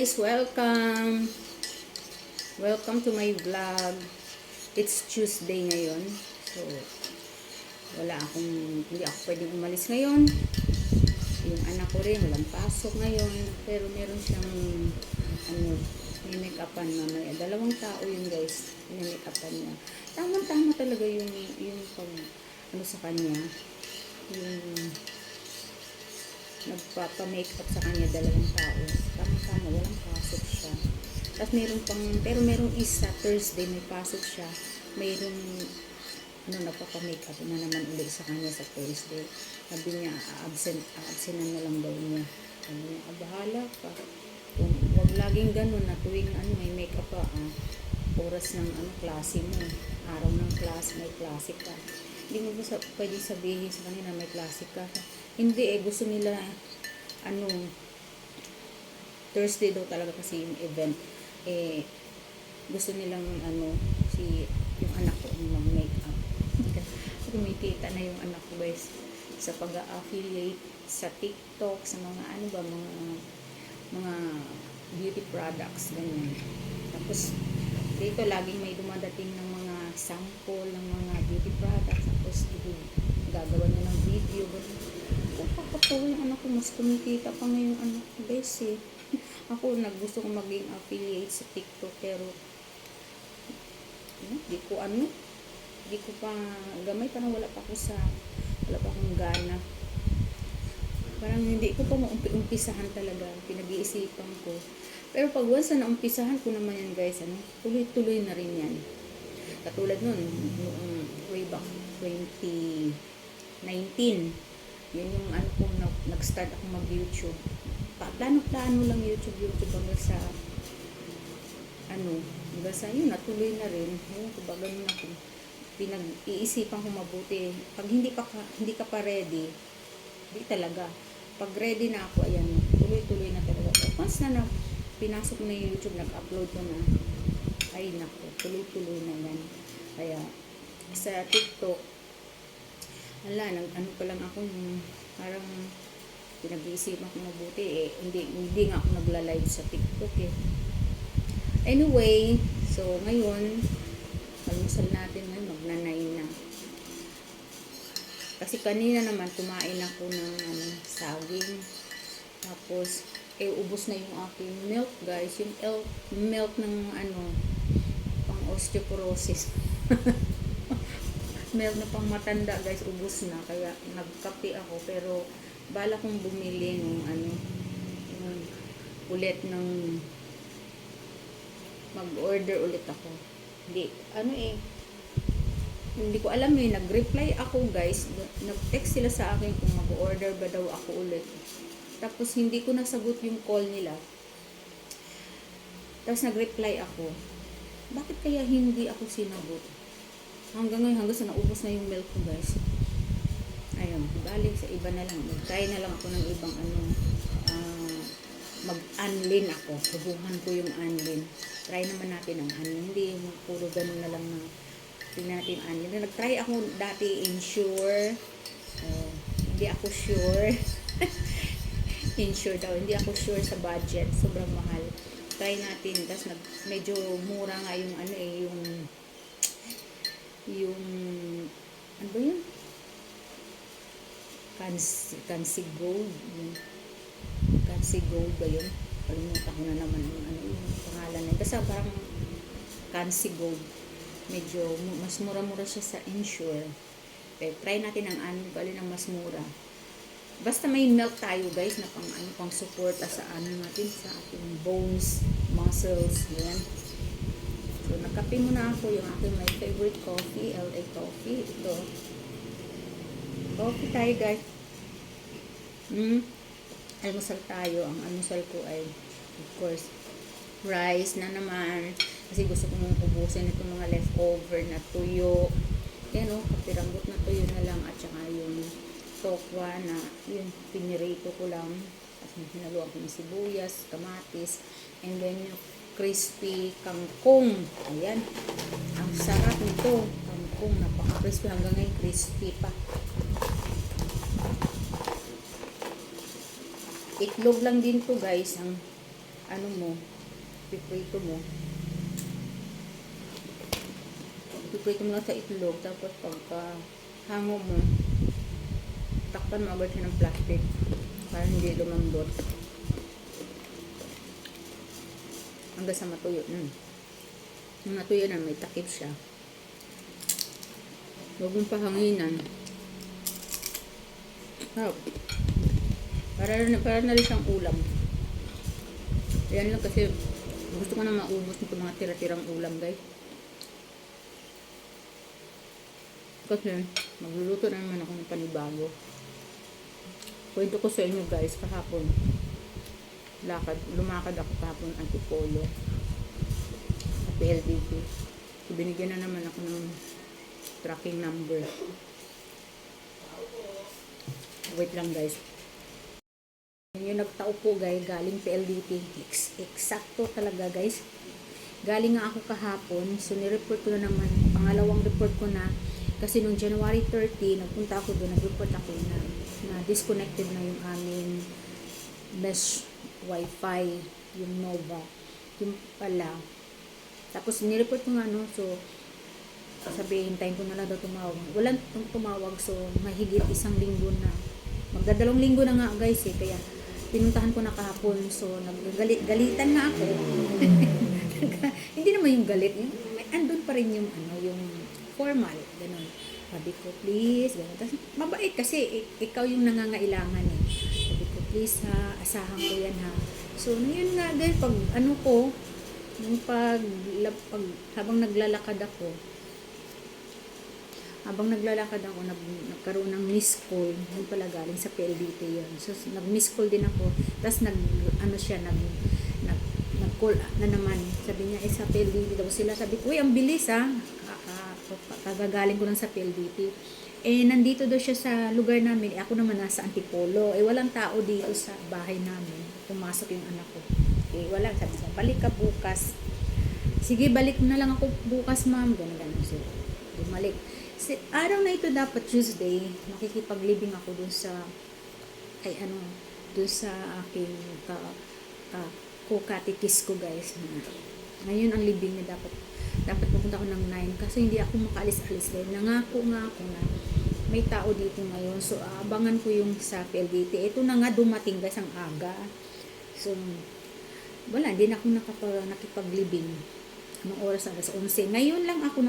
guys, welcome. Welcome to my vlog. It's Tuesday ngayon. So, hindi ako pwedeng umalis ngayon. Yung anak ko rin, walang pasok ngayon. Pero meron siyang, may make-upan mamaya. 2 tao yun guys, may make-upan niya. Tama-tama talaga yung pag, sa kanya. Yung nagpapa-makeup sa kanya 2 tao. Tama-tama, walang pasok siya. Tapos pero merong isa, Thursday may pasok siya. Mayroong nagpapa-makeup na naman ulit sa kanya sa Thursday. Sabi niya, absent na lang daw niya. Sabi niya, bahala ka. Kung wag laging ganun na tuwing may makeup pa, oras ng klase mo. Araw ng klase, may klase ka. Hindi mo ba pwede sabihin sa kanila may klase ka. Hindi gusto nila Thursday daw talaga kasi yung event. Gusto nilang yung anak ko mag-makeup. Kumikita na yung anak ko guys sa pag-affiliate sa TikTok, sa mga mga beauty products ganyan. Tapos dito laging may dumadating ng mga sample ng mga beauty products, tapos gagawa niya ng video ganyan. Kapag yung anak ko, mas kumikita pa ngayong anak ko guys Ako, gusto kong maging affiliate sa TikTok, pero di ko pa gamay, parang wala pa akong gana. Parang hindi ko pa maumpisahan talaga, pinag-iisipan ko. Pero pag once na naumpisahan ko naman yan guys, tuloy-tuloy na rin yan. Katulad nun, way back 2019, yun yung kung nag-start ako mag-YouTube. Plano-plano lang YouTube hanggang sa yun, natuloy na rin. Kumbaga yun ako, pinag-iisipan ko mabuti. Pag hindi ka pa ready, di talaga. Pag ready na ako, ayan, tuloy-tuloy na talaga. Once na pinasok na yung YouTube, nag-upload ko na, ay naku, tuloy-tuloy na yan. Kaya, sa TikTok, pa lang ako, parang pinag-iisipan ko mabuti hindi nga ako nagla-live sa TikTok Anyway, so ngayon, almusal natin ngayon, magna-9 na. Kasi kanina naman, kumain ako ng saging. Tapos, ubos na yung aking milk guys. Yung milk ng pang osteoporosis. Milk na pang matanda guys, ubos na. Kaya nagkape ako, pero bala kong bumili ng ulit ng mag-order ulit ako. Hindi ko alam nag-reply ako guys. Nag-text sila sa akin kung mag-order ba daw ako ulit. Tapos hindi ko nasagot yung call nila. Tapos nag-reply ako. Bakit kaya hindi ako sinagot? Hanggang ngayon, hanggang sa naubos na yung milk ko guys. Ayun, balik sa iba na lang. Mag-try na lang ako ng ibang mag-unlin ako. Subukan ko yung unlin. Try naman natin ang unlin. Hindi puro ganun na lang na tingnan natin yung unlin. Nag-try ako dati Ensure. Hindi ako sure. Ensure daw. Hindi ako sure sa budget. Sobrang mahal. Try natin. Tapos medyo mura nga yung ano ba yun? Kansi Gold. Kansi Gold ba yun? Kalimutan ko na naman yung pangalan na. Kasi parang Kansi Gold. Medyo mas mura-mura siya sa Ensure. Okay, try natin ang alin ang mas mura. Basta may milk tayo guys na pang suporta sa natin, sa ating bones, muscles, yan. So, nagkape muna ako yung aking my favorite coffee, LA Coffee. Ito. Coffee tayo guys. Almusal tayo. Ang almusal ko ay, of course, rice na naman. Kasi gusto kong ubusin itong mga leftover na tuyo. Yan kapiranggot na tuyo na lang. At saka yung tokwa na, yun, pinirito ko lang. Tapos hinaluan ko ng sibuyas, kamatis, and then yung crispy kangkong. Ayan. Ang sarap nito. Kangkong. Napaka-crispy. Hanggang ngayon, crispy pa. Itlog lang din to guys. ano mo, piprito mo. Piprito mo lang sa itlog, tapos pagka hango mo, takpan mo agad siya ng plastic para hindi lumambot. Hanggang sa matuyo. Nung natuyo na, may takip siya. Huwag mong pahanginan. Oh. Para na rin siyang ulam. Yan lang kasi gusto ko na maubos ng mga tira-tirang ulam, guys. Kasi magluluto na naman ako ng panibago. Kwento ko sa inyo, guys, kahapon. Lumakad ako kahapon Antipolo. Sa PLDT. So, binigyan na naman ako ng tracking number. Wait lang, guys. Yung nagtao po, guys, galing PLDT. Eksakto talaga, guys. Galing nga ako kahapon. So, nireport ko na naman. Pangalawang report ko na. Kasi nung January 30, nagpunta ako doon. Nag-report ako na disconnected na yung aming mesh wifi, yung Nova. Yung pala. Tapos, nireport ko nga, no. So, sabihin, hintayin ko na lang daw tumawag. Walang tumawag. So, mahigit isang linggo na. Magdadalawang linggo na nga, guys, eh. Kaya, pinuntahan ko na kahapon. So, galitan na ako. Hindi naman yung galit. Andun pa rin yung, yung formal. Ganun. Sabi ko, please. Ganun. Tapos, mabait kasi, ikaw yung nangangailangan, eh. Sabi ko, please, ha. Asahan ko yan, ha. So, yun nga, guys, pag, yung habang naglalakad ako, nagkaroon ng miss call. Yun pala galing sa PLDT yun. So, nag-miss call din ako. Tapos, nag-call na naman. Sabi niya, sa PLDT daw sila. Sabi ko, uy, ang bilis, ha. Kagagaling ko lang sa PLDT. Nandito daw siya sa lugar namin. Ako naman nasa Antipolo. Walang tao dito sa bahay namin. Pumasok yung anak ko. Wala. Sabi niya, balik ka bukas. Sige, balik na lang ako bukas, ma'am. Ganun. So, bumalik. Araw na ito dapat Tuesday, makikipaglibing ako dun sa aking kukatikis ko, guys. Ngayon ang libing na dapat pupunta ako ng 9 kasi hindi ako makaalis-alis din. Nangako nga ako na may tao dito ngayon. So, abangan ko yung sa PLDT. Ito na nga dumating, guys, ang aga. So, wala, hindi na ako nakipaglibing. Anong oras? Alas 11. Ngayon lang ako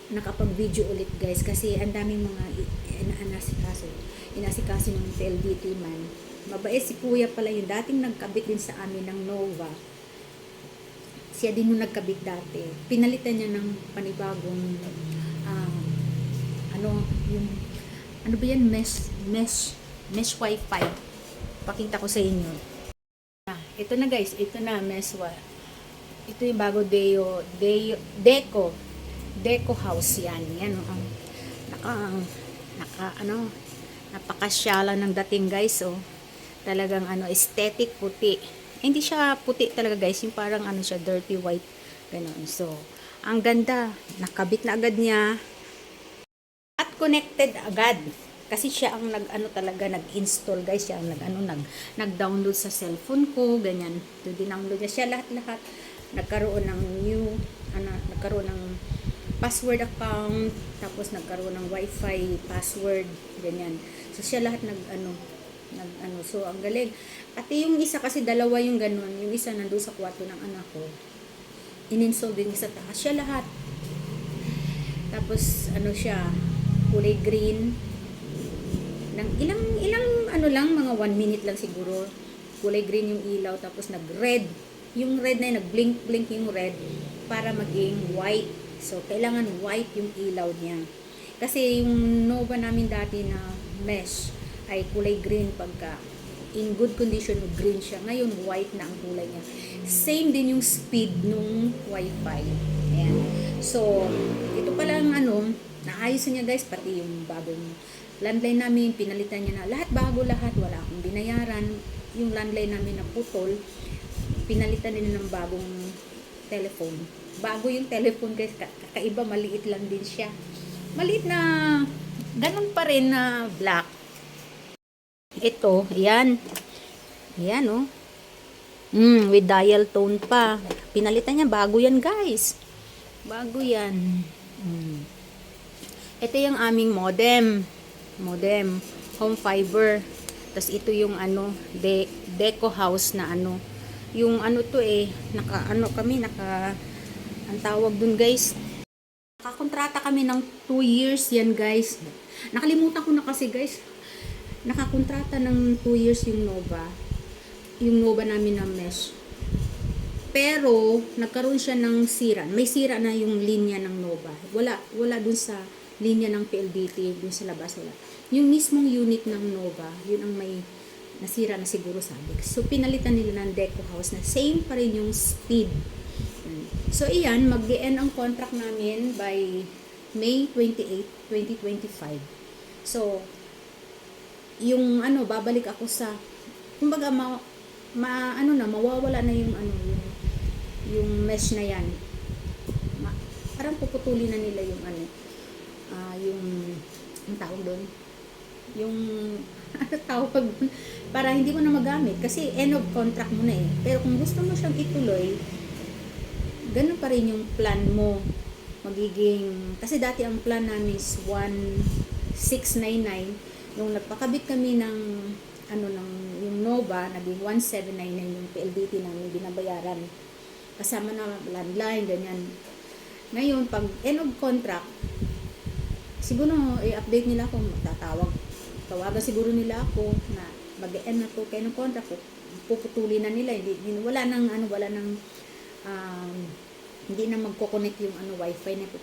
nakapag-video ulit, guys, kasi ang daming mga inasikaso ng PLDT man. Mabait si kuya pala yung dating nagkabit din sa amin ng Nova. Siya din yung nagkabit dati. Pinalitan niya ng panibagong mesh wifi. Pakita ko sa inyo. Ito na, guys, ito na mesh wifi. Ito yung bago Deco house yan. Yan, napakasyalan ng dating, guys, oh. Talagang, aesthetic, puti. Hindi siya puti talaga, guys. Yung parang, siya, dirty white. Ganun. So, ang ganda. Nakabit na agad niya. At connected agad. Kasi siya ang nag-install, guys. Siya ang nag-download sa cellphone ko. Ganyan. So, dinownload niya siya lahat-lahat. Nagkaroon ng nagkaroon ng password account, tapos nagkaroon ng wifi password, ganyan. So, siya lahat so, ang galing. Pati yung isa, kasi dalawa yung ganun, yung isa nandun sa kwarto ng anak ko, in-install din sa taas, siya lahat. Tapos, siya, kulay green, ng ilang lang, mga 1 minute lang siguro, kulay green yung ilaw, tapos nag-red, yung red na yun, nag-blink yung red, para maging white. So, kailangan white yung ilaw niya. Kasi yung Nova namin dati na mesh ay kulay green pagka in good condition, green siya. Ngayon, white na ang kulay niya. Same din yung speed nung wifi. Ayan. So, ito palang naayos niya, guys, pati yung bagong landline namin, pinalitan niya na lahat, bago lahat, wala akong binayaran. Yung landline namin na putol, pinalitan din ng bagong telephone. Bago yung telephone, guys, kakaiba, maliit lang din siya. Maliit na, ganun pa rin na black. Ito, yan. Yan, oh. With dial tone pa. Pinalitan niya, bago yan guys. Bago yan. Ito yung aming modem. Modem. Home fiber. Tapos ito yung ano, deco house na ano. Yung ano to ang tawag dun guys. Nakakontrata kami ng 2 years yan guys. Nakalimutan ko na kasi guys. Nakakontrata ng 2 years yung Nova. Yung Nova namin na mesh. Pero, nagkaroon siya ng sira. May sira na yung linya ng Nova. Wala dun sa linya ng PLDT, dun sa labas wala. Yung mismong unit ng Nova, yun ang may nasira na siguro sabi. So, pinalitan nila ng Deco House na same pa rin yung speed. So, iyan, mag-end ang contract namin by May 28, 2025. So, yung ano, babalik ako sa, kumbaga, mawawala na yung ano, yung mesh na yan. Parang puputulin na nila yung ano, ang tawag doon, yung tawag para hindi mo na magamit kasi end of contract mo na eh. Pero kung gusto mo siyang ituloy, ganun pa rin yung plan mo. Magiging, kasi dati ang plan namin is 1,699. Nung nagpakabit kami ng yung Nova, naging 1,799 yung PLDT namin binabayaran. Kasama na landline, ganyan. Ngayon, pag end of contract, siguro i-update nila ako, tawagan siguro nila ako na mag-end na to kayo ng contract, puputulin na nila, hindi na magko-connect yung wifi na ito.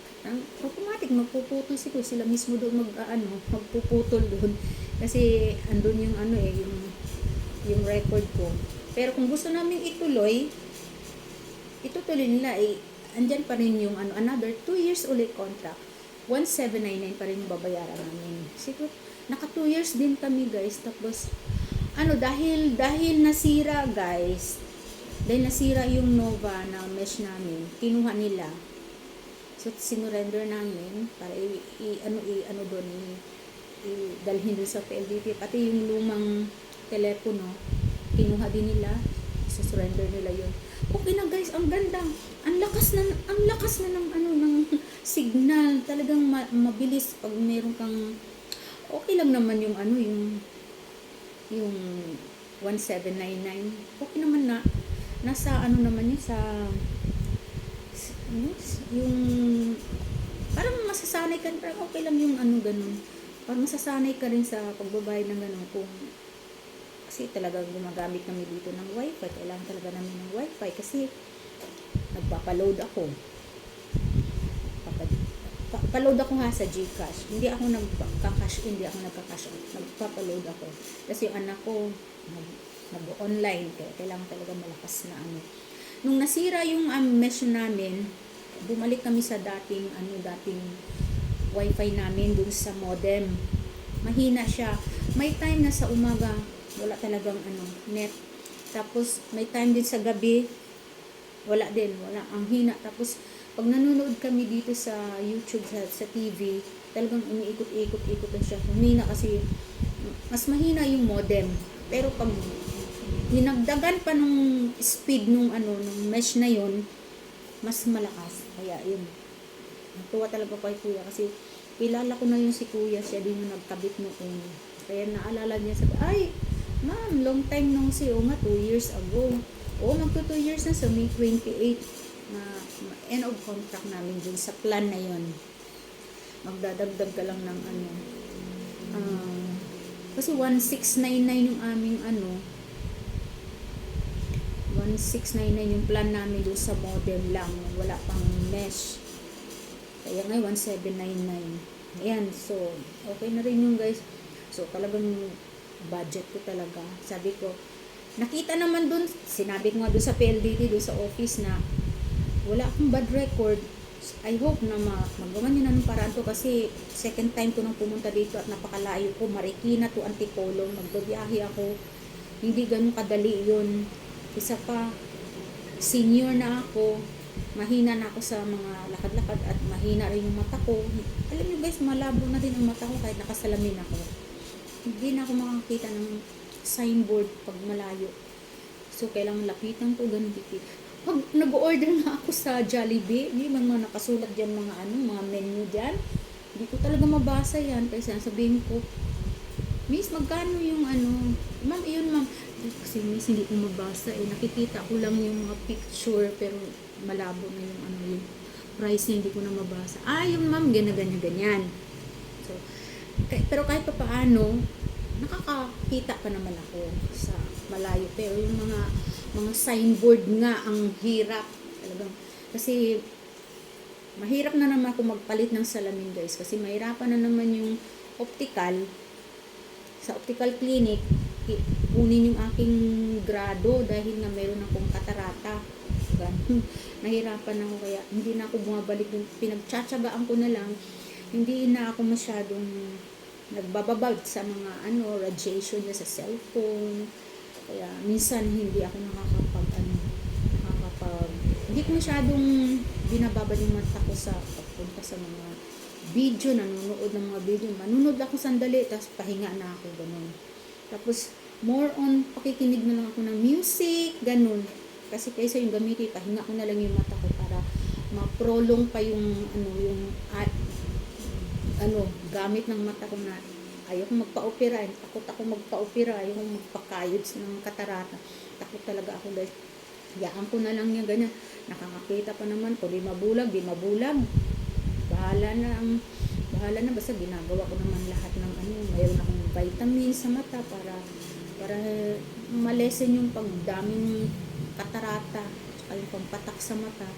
Automatic magpuputol sila mismo doon magpuputol doon kasi andun yung yung record ko. Pero kung gusto namin itutuloy nila andyan pa rin yung another 2 years ulit contract. 1,799 pa rin yung babayaran namin. Siguro naka 2 years din kami guys. Tapos dahil nasira guys, dahil nasira yung Nova na mesh namin, kinuha nila. So, sinurrender namin para dalhin doon sa PLDT. Pati yung lumang telepono, kinuha din nila. Surrender nila yun. Okay na guys, ang ganda. Ang lakas na ng signal. Talagang mabilis pag meron kang okay lang naman yung yung 1,799. Okay naman na nasa naman yun sa yung parang masasanay ka, parang okay lang yung ganun, parang masasanay ka rin sa pagbabayad ng ganun kasi talagang gumagamit kami dito ng wifi, kailangan talaga namin ng wifi kasi nagpapaload ako sa GCash, hindi ako nagkakash out, nagpapaload ako kasi yung anak ko nag-online, kaya kailangan talaga malakas na Nung nasira yung mesh namin, bumalik kami sa dating wifi namin dun sa modem. Mahina siya. May time na sa umaga, wala talagang net. Tapos may time din sa gabi, wala ang hina. Tapos pag nanonood kami dito sa YouTube, sa TV, talagang umiikot-ikot lang siya. Humina kasi mas mahina yung modem. Pero pag dinagdagan pa nung speed nung mesh na yon, mas malakas. Kaya yun, natuwa talaga kay kuya kasi kilala ko na yun si kuya, siya din yung nagkabit noon. Kaya naalala niya, sabi, ay ma'am, long time nung nga 2 years ago. Magto 2 years na sa May 28 na end of contract namin dun sa plan na yon. Magdadagdag ka lang ng kasi 1,699 yung aming 1,699 yung plan namin doon sa modem lang, wala pang mesh. Kaya ngayon 1,799. Ayan, so okay na rin yung guys. So talagang budget ko talaga. Sabi ko, nakita naman doon, sinabi ko nga doon sa PLDT, doon sa office na wala akong bad record. I hope na magawa niyo na ng paraan to kasi second time ko nang pumunta dito at napakalayo ko, Marikina to Antipolo, magbabiyahe ako, hindi ganun kadali yun. Isa pa, senior na ako, mahina na ako sa mga lakad-lakad at mahina rin yung mata ko. Alam niyo guys, malabo na din ang mata ko kahit nakasalamin ako. Hindi na ako makakita ng signboard pag malayo. So, kailangan lapitan ko, ganun dito. Pag nag-order na ako sa Jollibee, hindi mga nakasulat dyan mga mga menu dyan. Hindi ko talaga mabasa yan. Kaya sabihin ko, Miss, magkano yung Ma'am, iyon ma'am. Kasi miss, hindi ko mabasa eh. Nakikita ko lang yung mga picture, pero malabo na yung yung price niya, hindi ko na mabasa. Yung ma'am, ganyan. So, pero kahit pa paano, nakakakita pa naman ako sa malayo. Pero yung mga signboard nga, ang hirap. Talagang, kasi, mahirap na naman ako magpalit ng salamin guys. Kasi mahirapan na naman yung optical. Sa optical clinic, kunin yung aking grado dahil nga meron akong katarata. Ganun. Nahirapan ako kaya hindi na ako bumabalik yung pinagtsatsagaan ko na lang. Hindi na ako masyadong nagbababag sa mga radiation niya sa cellphone. Kaya minsan hindi ako hindi ko masyadong binababad yung mata ko sa pagpunta sa mga video, nanonood ng mga video. Manunod ako sandali, tapos pahinga na ako, ganun. Tapos, more on, pakikinig na lang ako ng music, ganun. Kasi kaysa yung gamitin, pahinga ko na lang yung mata ko para ma-prolong pa yung, gamit ng mata ko na ayoko magpa-opera, takot ako magpa-opera, ayoko magpakayod ng katarata. Takot talaga ako dahil yaan ko na lang yan, ganyan. Nakakakita pa naman ko, di mabulag. Bahala na, basta ginagawa ko naman lahat ng mayroon akong vitamin sa mata para malesen yung pagdaming katarata at yung pampatak sa mata.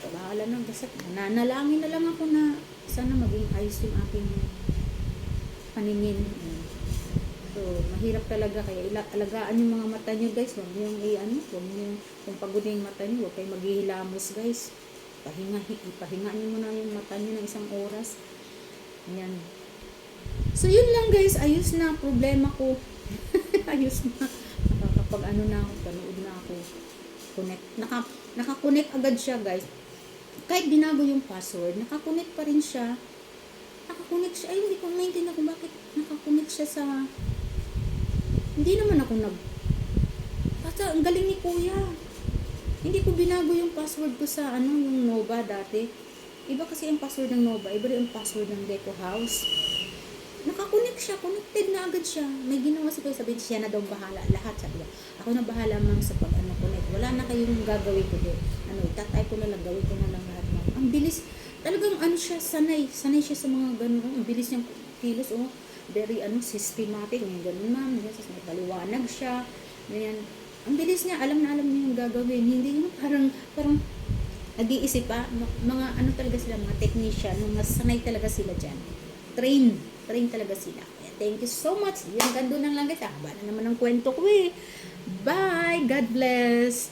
Bahala na, basta nanalangin na lang ako na sana maging ayos yung aking paningin. So, mahirap talaga, kaya alagaan yung mga mata nyo guys. Huwag nyo kung pagod yung mata nyo, huwag kayo maghihilamos guys. Ipahinga nyo muna yung mata nyo ng isang oras. Ayan. So, yun lang guys. Ayos na. Problema ko. Ayos na. Nakakapag na ako. Panood na ako. Nakakonect agad siya guys. Kahit binago yung password, nakakonect pa rin siya. Ay, hindi ko maintindihan kung bakit nakakonect siya sa... Hindi naman ako Basta, ang galing ni kuya. Hindi ko binago yung password ko sa yung Nova dati. Iba kasi ang password ng Nova, iba rin ang password ng Deco House. Nakakonect siya, connected na agad siya. May ginawa si kuya, sabi siya na daw bahala. Lahat sabi niya. Ako na bahala ma'am sa connect. Wala na kayong gagawin ko din. Itatay ko na lang, gawin ko na lang lahat ma'am. Ang bilis. Talagang siya, sanay siya sa mga ganun. Ang bilis niyang kilos, very systematic. May ganun ma'am, may paliwanag siya. Ganyan. Ang bilis niya, alam na niya yung gagawin. Hindi yung parang nag-iisip pa. Mga talaga sila, mga technician, mga sanay talaga sila dyan. Train talaga sila. Thank you so much. Yung gando nang lang guys. Haba na naman ang kwento ko eh. Bye! God bless!